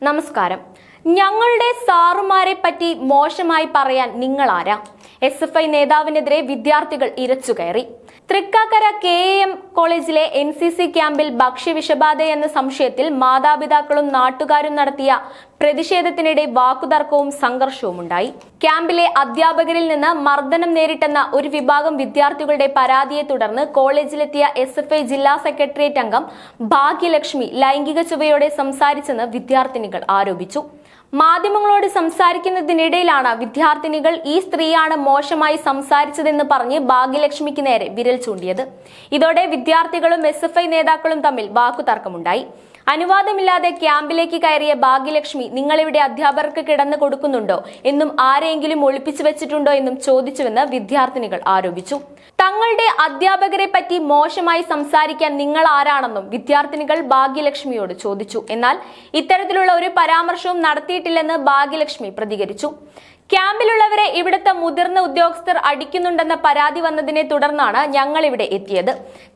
നമസ്കാരം. ഞങ്ങളുടെ സാറുമാരെ പറ്റി മോശമായി പറയാൻ നിങ്ങളാരാ? SFI നേതാവിനെതിരെ വിദ്യാർത്ഥികൾ ഇരച്ചുകയറി. തൃക്കാക്കര KAM കോളേജിലെ NCC ക്യാമ്പിൽ ഭക്ഷ്യവിഷബാധ എന്ന സംശയത്തിൽ മാതാപിതാക്കളും നാട്ടുകാരും നടത്തിയ പ്രതിഷേധത്തിനിടെ വാക്കുതർക്കവും സംഘർഷവും ഉണ്ടായി. ക്യാമ്പിലെ അധ്യാപകരിൽ നിന്ന് മർദ്ദനം നേരിട്ടെന്ന ഒരു വിഭാഗം വിദ്യാർത്ഥികളുടെ പരാതിയെ തുടർന്ന് കോളേജിലെത്തിയ SFI ജില്ലാ സെക്രട്ടേറിയറ്റ് അംഗം ഭാഗ്യലക്ഷ്മി ലൈംഗിക ചുവയോടെ സംസാരിച്ചെന്ന് വിദ്യാർത്ഥിനികൾ ആരോപിച്ചു. മാധ്യമങ്ങളോട് സംസാരിക്കുന്നതിനിടയിലാണ് വിദ്യാർത്ഥിനികൾ ഈ സ്ത്രീയാണ് മോശമായി സംസാരിച്ചതെന്ന് പറഞ്ഞ് ഭാഗ്യലക്ഷ്മിക്ക് നേരെ വിരൽ ചൂണ്ടിയത്. ഇതോടെ വിദ്യാർത്ഥികളും SFI നേതാക്കളും തമ്മിൽ വാക്കുതർക്കമുണ്ടായി. അനുവാദമില്ലാതെ ക്യാമ്പിലേക്ക് കയറിയ ഭാഗ്യലക്ഷ്മി നിങ്ങളിവിടെ അധ്യാപകർക്ക് കിടന്നു കൊടുക്കുന്നുണ്ടോ എന്നും ആരെയെങ്കിലും ഒളിപ്പിച്ചു വെച്ചിട്ടുണ്ടോ എന്നും ചോദിച്ചുവെന്ന് വിദ്യാർത്ഥിനികൾ ആരോപിച്ചു. തങ്ങളുടെ അധ്യാപകരെ പറ്റി മോശമായി സംസാരിക്കാൻ നിങ്ങൾ ആരാണെന്നും വിദ്യാർത്ഥിനികൾ ഭാഗ്യലക്ഷ്മിയോട് ചോദിച്ചു. എന്നാൽ ഇത്തരത്തിലുള്ള ഒരു പരാമർശവും നടത്തിയിട്ടില്ലെന്ന് ഭാഗ്യലക്ഷ്മി പ്രതികരിച്ചു. ക്യാമ്പിലുള്ളവരെ ഇവിടുത്തെ മുതിർന്ന ഉദ്യോഗസ്ഥർ അടിക്കുന്നുണ്ടെന്ന പരാതി വന്നതിനെ തുടർന്നാണ് ഞങ്ങൾ ഇവിടെ എത്തിയത്.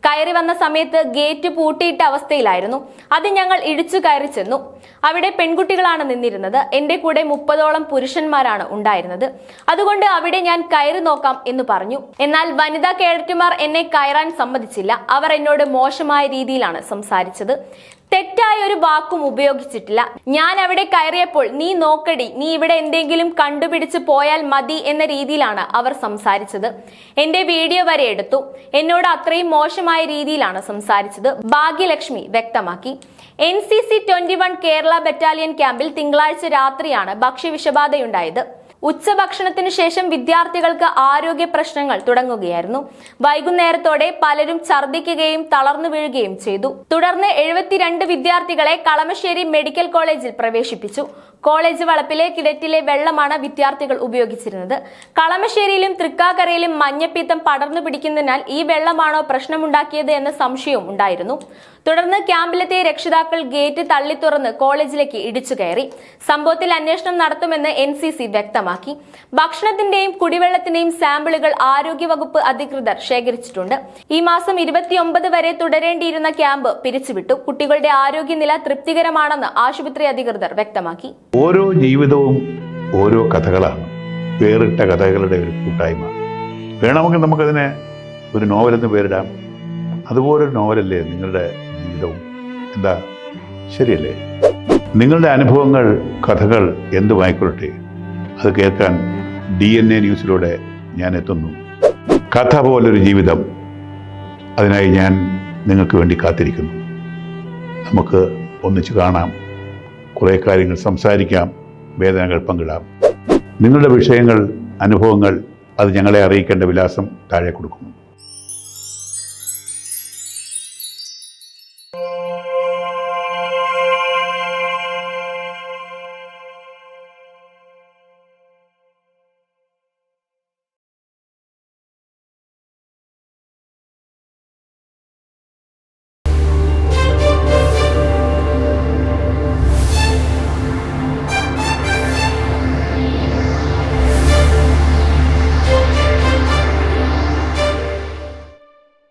കയറി വന്ന സമയത്ത് ഗേറ്റ് പൂട്ടിയിട്ട അവസ്ഥയിലായിരുന്നു. അത് ഞങ്ങൾ ഇടിച്ചു കയറി ചെന്നു. അവിടെ പെൺകുട്ടികളാണ് നിന്നിരുന്നത്. എന്റെ കൂടെ 30ഓളം പുരുഷന്മാരാണ് ഉണ്ടായിരുന്നത്. അതുകൊണ്ട് അവിടെ ഞാൻ കയറി നോക്കാം എന്ന് പറഞ്ഞു. എന്നാൽ വനിതാ കേഡറ്റുമാർ എന്നെ കയറാൻ സമ്മതിച്ചില്ല. അവർ എന്നോട് മോശമായ രീതിയിലാണ് സംസാരിച്ചത്. തെറ്റായ ഒരു വാക്കും ഉപയോഗിച്ചിട്ടില്ല. ഞാൻ അവിടെ കയറിയപ്പോൾ നീ നോക്കടി, നീ ഇവിടെ എന്തെങ്കിലും കണ്ടുപിടിച്ച് പോയാൽ മതി എന്ന രീതിയിലാണ് അവർ സംസാരിച്ചത്. എന്റെ വീഡിയോ വരെ എടുത്തു. എന്നോട് അത്രയും മോശമായ രീതിയിലാണ് സംസാരിച്ചത്, ഭാഗ്യലക്ഷ്മി വ്യക്തമാക്കി. NCC 21 കേരള ബറ്റാലിയൻ ക്യാമ്പിൽ തിങ്കളാഴ്ച രാത്രിയാണ് ഭക്ഷ്യവിഷബാധയുണ്ടായത്. ഉച്ചഭക്ഷണത്തിനു ശേഷം വിദ്യാർത്ഥികൾക്ക് ആരോഗ്യ പ്രശ്നങ്ങൾ തുടങ്ങുകയായിരുന്നു. വൈകുന്നേരത്തോടെ പലരും ഛർദ്ദിക്കുകയും തളർന്നു വീഴുകയും ചെയ്തു. തുടർന്ന് 72 വിദ്യാർത്ഥികളെ കളമശ്ശേരി മെഡിക്കൽ കോളേജിൽ പ്രവേശിപ്പിച്ചു. കോളേജ് വളപ്പിലെ കിണറ്റിലെ വെള്ളമാണ് വിദ്യാർത്ഥികൾ ഉപയോഗിച്ചിരുന്നത്. കളമശ്ശേരിയിലും തൃക്കാക്കരയിലും മഞ്ഞപ്പിത്തം പടർന്നു പിടിക്കുന്നതിനാൽ ഈ വെള്ളമാണോ പ്രശ്നമുണ്ടാക്കിയത് എന്ന സംശയവും ഉണ്ടായിരുന്നു. തുടർന്ന് ക്യാമ്പിലെത്തിയ രക്ഷിതാക്കൾ ഗേറ്റ് തള്ളി തുറന്ന് കോളേജിലേക്ക് ഇടിച്ചു കയറി. സംഭവത്തിൽ അന്വേഷണം നടത്തുമെന്ന് NCC വ്യക്തമാക്കി. ഭക്ഷണത്തിന്റെയും കുടിവെള്ളത്തിന്റെയും സാമ്പിളുകൾ ആരോഗ്യവകുപ്പ് അധികൃതർ ശേഖരിച്ചിട്ടുണ്ട്. ഈ മാസം 29 വരെ തുടരേണ്ടിയിരുന്ന ക്യാമ്പ് പിരിച്ചുവിട്ടു. കുട്ടികളുടെ ആരോഗ്യനില തൃപ്തികരമാണെന്ന് ആശുപത്രി അധികൃതർ വ്യക്തമാക്കി. ഓരോ ജീവിതവും ഓരോ കഥകളാണ്, വേറിട്ട കഥകളുടെ ഒരു കൂട്ടായ്മ. വേണമെങ്കിൽ നമുക്കതിനെ ഒരു നോവലെന്ന് പേരിടാം. അതുപോലൊരു നോവലല്ലേ നിങ്ങളുടെ ജീവിതവും? എന്താ, ശരിയല്ലേ? നിങ്ങളുടെ അനുഭവങ്ങൾ, കഥകൾ എന്തുമായിക്കൊള്ളട്ടെ, അത് കേൾക്കാൻ DNA ന്യൂസിലൂടെ ഞാൻ എത്തുന്നു. കഥ പോലൊരു ജീവിതം, അതിനായി ഞാൻ നിങ്ങൾക്ക് വേണ്ടി കാത്തിരിക്കുന്നു. നമുക്ക് ഒന്നിച്ച് കാണാം, കുറേ കാര്യങ്ങൾ സംസാരിക്കാം, വേദനകൾ പങ്കിടാം. നിങ്ങളുടെ വിഷയങ്ങൾ, അനുഭവങ്ങൾ അത് ഞങ്ങളെ അറിയിക്കേണ്ട വിലാസം താഴെ കൊടുക്കുന്നു.